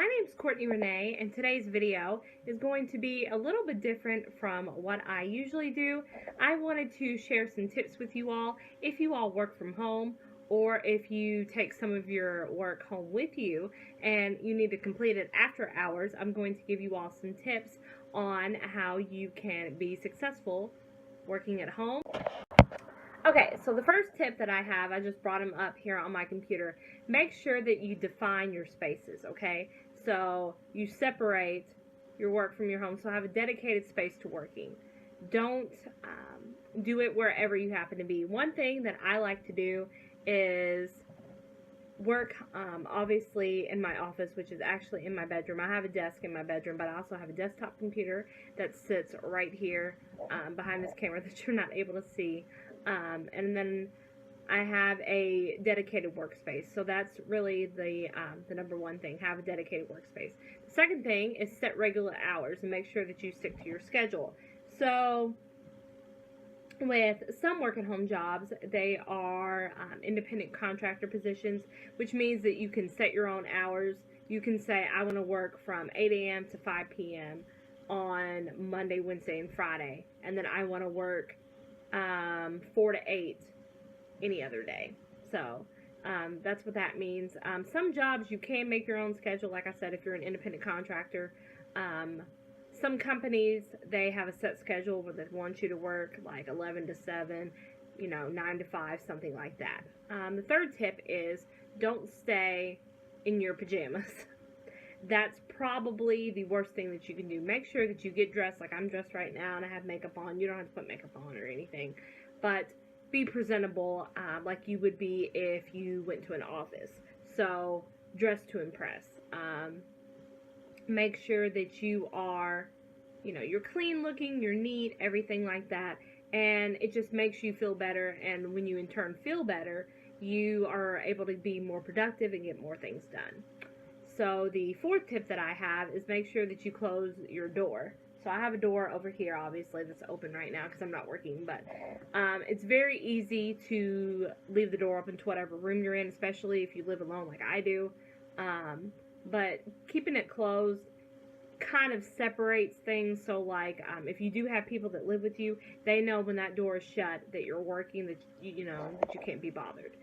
My name's Courtney Renay, and today's video is going to be a little bit different from what I usually do. I wanted to share some tips with you all if you all work from home, or if you take some of your work home with you and you need to complete it after hours. I'm going to give you all some tips on how you can be successful working at home. Okay, so the first tip that I have, I just brought them up here on my computer. Make sure that you define your spaces, okay? So you separate your work from your home. So have a dedicated space to working. Don't do it wherever you happen to be. One thing that I like to do is work, obviously, in my office, which is actually in my bedroom. I have a desk in my bedroom, but I also have a desktop computer that sits right here behind this camera that you're not able to see. And then I have a dedicated workspace. So that's really the number one thing. Have a dedicated workspace. The second thing is set regular hours and make sure that you stick to your schedule. So with some work at home jobs, they are independent contractor positions, which means that you can set your own hours. You can say, I want to work from 8 a.m. to 5 p.m. on Monday, Wednesday, and Friday. And then I want to work 4 to 8 any other day. So that's what that means. Some jobs you can make your own schedule, like I said, if you're an independent contractor. Some companies, they have a set schedule where they want you to work like 11 to 7, 9 to 5, something like that. The third tip is don't stay in your pajamas. That's probably the worst thing that you can do. Make sure that you get dressed like I'm dressed right now and I have makeup on. You don't have to put makeup on or anything, but be presentable like you would be if you went to an office. So dress to impress. Make sure that you are, you're clean looking, you're neat, everything like that, and it just makes you feel better. And when you in turn feel better, you are able to be more productive and get more things done. So the fourth tip that I have is make sure that you close your door. So I have a door over here, obviously, that's open right now because I'm not working, but it's very easy to leave the door open to whatever room you're in, especially if you live alone like I do. But keeping it closed kind of separates things. So like if you do have people that live with you, they know when that door is shut that you're working, that that you can't be bothered.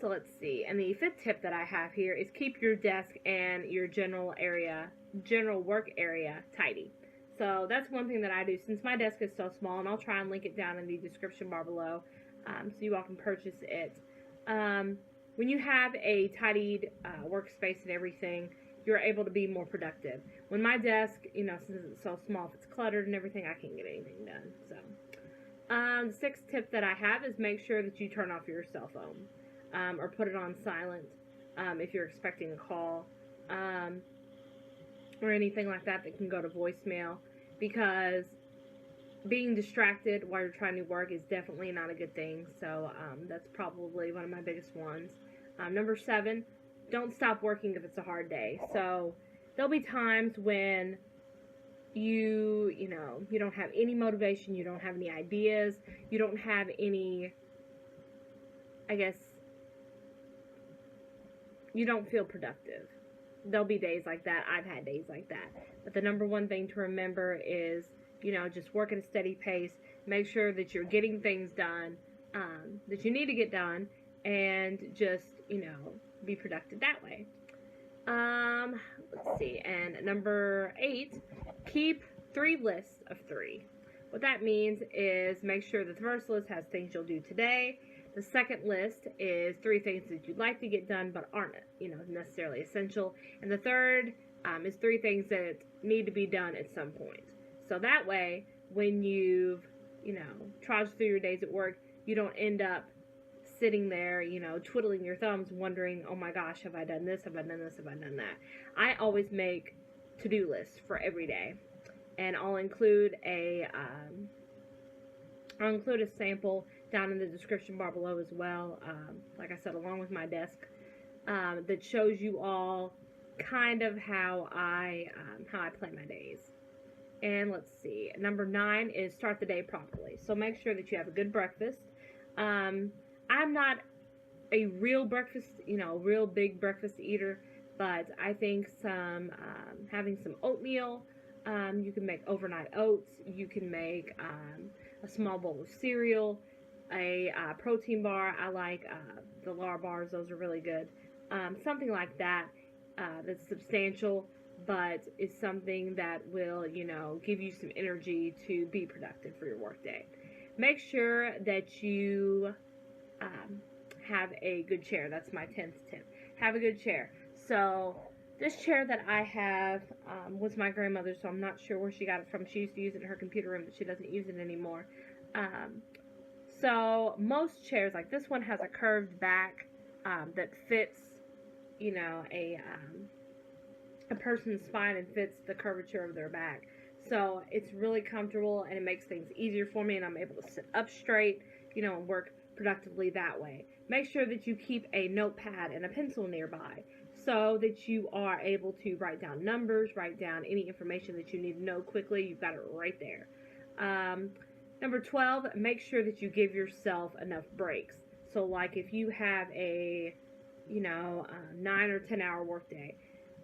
So let's see. And the fifth tip that I have here is keep your desk and your general work area tidy. So that's one thing that I do since my desk is so small, and I'll try and link it down in the description bar below so you all can purchase it. When you have a tidied workspace and everything, you're able to be more productive. When my desk, since it's so small, if it's cluttered and everything, I can't get anything done. So the sixth tip that I have is make sure that you turn off your cell phone. Or put it on silent if you're expecting a call or anything like that that can go to voicemail, because being distracted while you're trying to work is definitely not a good thing. So that's probably one of my biggest ones. Number 7, don't stop working if it's a hard day. So there'll be times when you don't have any motivation, you don't have any ideas, you don't have any, you don't feel productive. There'll be days like that. I've had days like that. But the number one thing to remember is, just work at a steady pace. Make sure that you're getting things done that you need to get done, and just, be productive that way. Let's see. And number 8, keep 3 lists of 3. What that means is make sure the first list has things you'll do today. The second list is 3 things that you'd like to get done but aren't, necessarily essential. And the third is 3 things that need to be done at some point. So that way, when you've, trudged through your days at work, you don't end up sitting there, twiddling your thumbs, wondering, oh my gosh, have I done this? Have I done this? Have I done that? I always make to-do lists for every day. And I'll include a sample down in the description bar below as well, like I said, along with my desk, that shows you all kind of how I plan my days. And let's see, number 9 is start the day properly. So make sure that you have a good breakfast. I'm not a real breakfast, real big breakfast eater, but I think having some oatmeal, you can make overnight oats, you can make a small bowl of cereal, a protein bar. I like the Lar bars, those are really good. Something like that that's substantial, but is something that will, give you some energy to be productive for your workday. Make sure that you have a good chair. That's my 10th tip. Have a good chair. So this chair that I have was my grandmother's, so I'm not sure where she got it from. She used to use it in her computer room, but she doesn't use it anymore. So most chairs, like this one, has a curved back that fits, a person's spine and fits the curvature of their back. So it's really comfortable and it makes things easier for me, and I'm able to sit up straight, and work productively that way. Make sure that you keep a notepad and a pencil nearby so that you are able to write down numbers, write down any information that you need to know quickly. You've got it right there. Number 12, make sure that you give yourself enough breaks. So like if you have a 9 or 10 hour workday,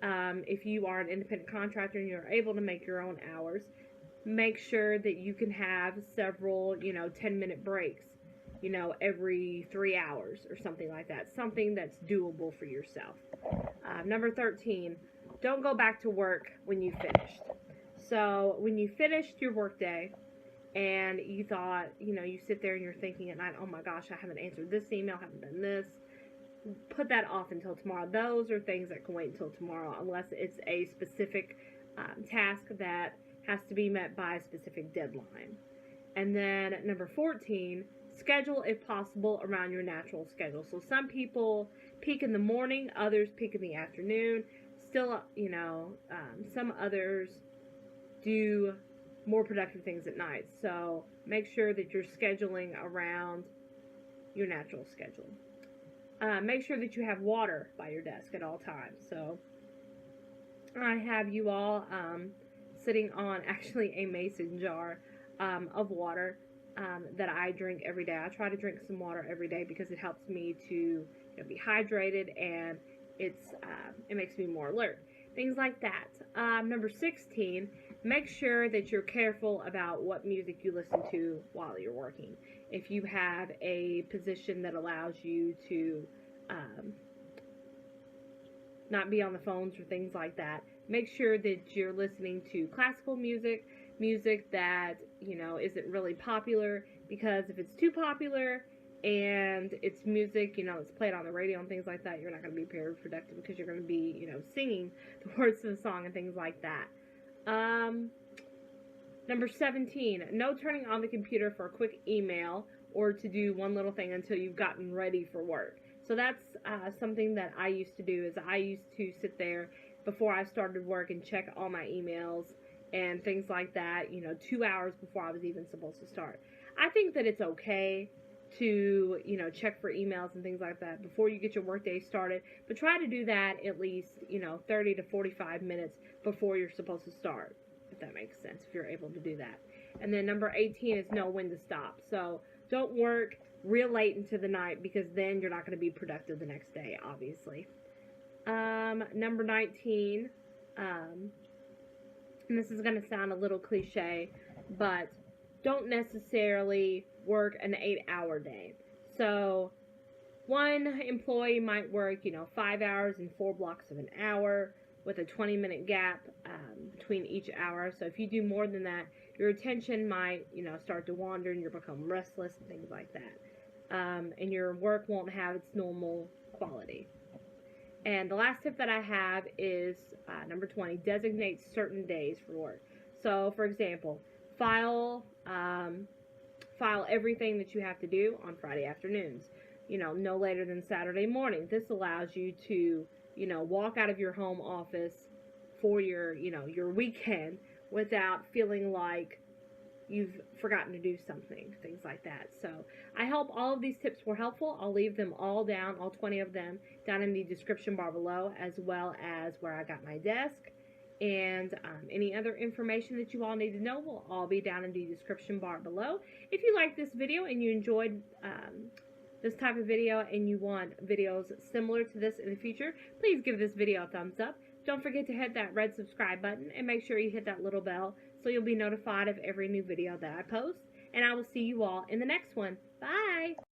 if you are an independent contractor and you're able to make your own hours, make sure that you can have several 10-minute breaks every 3 hours or something like that. Something that's doable for yourself. Number 13, don't go back to work when you finished. So when you finished your workday and you thought, you sit there and you're thinking at night, oh my gosh, I haven't answered this email, I haven't done this. Put that off until tomorrow. Those are things that can wait until tomorrow, unless it's a specific task that has to be met by a specific deadline. And then number 14, schedule if possible around your natural schedule. So some people peak in the morning, others peak in the afternoon. Still, some others do more productive things at night. So make sure that you're scheduling around your natural schedule. Make sure that you have water by your desk at all times. So I have you all sitting on actually a mason jar of water that I drink every day. I try to drink some water every day because it helps me to be hydrated, and it makes me more alert. Things like that. Number 16, make sure that you're careful about what music you listen to while you're working. If you have a position that allows you to not be on the phones or things like that, make sure that you're listening to classical music, music that, isn't really popular, because if it's too popular and it's music, it's played on the radio and things like that, you're not going to be very productive because you're going to be, singing the words of the song and things like that. Number 17, no turning on the computer for a quick email or to do one little thing until you've gotten ready for work. So that's something that I used to do, is I used to sit there before I started work and check all my emails and things like that, 2 hours before I was even supposed to start. I think that it's okay to, check for emails and things like that before you get your workday started, but try to do that at least, 30 to 45 minutes before you're supposed to start, if that makes sense, if you're able to do that. And then number 18 is know when to stop. So don't work real late into the night, because then you're not going to be productive the next day, obviously. Number 19, and this is going to sound a little cliche, but don't necessarily work an 8-hour day. So one employee might work, 5 hours in 4 blocks of an hour with a 20-minute gap between each hour. So if you do more than that, your attention might, start to wander and you'll become restless and things like that. And your work won't have its normal quality. And the last tip that I have is number 20, designate certain days for work. So, for example, file everything that you have to do on Friday afternoons, no later than Saturday morning. This allows you to, walk out of your home office for your weekend without feeling like you've forgotten to do something, things like that. So I hope all of these tips were helpful. I'll leave them all down, all 20 of them, down in the description bar below, as well as where I got my desk. And any other information that you all need to know will all be down in the description bar below. If you liked this video and you enjoyed this type of video and you want videos similar to this in the future, please give this video a thumbs up. Don't forget to hit that red subscribe button and make sure you hit that little bell so you'll be notified of every new video that I post. And I will see you all in the next one. Bye!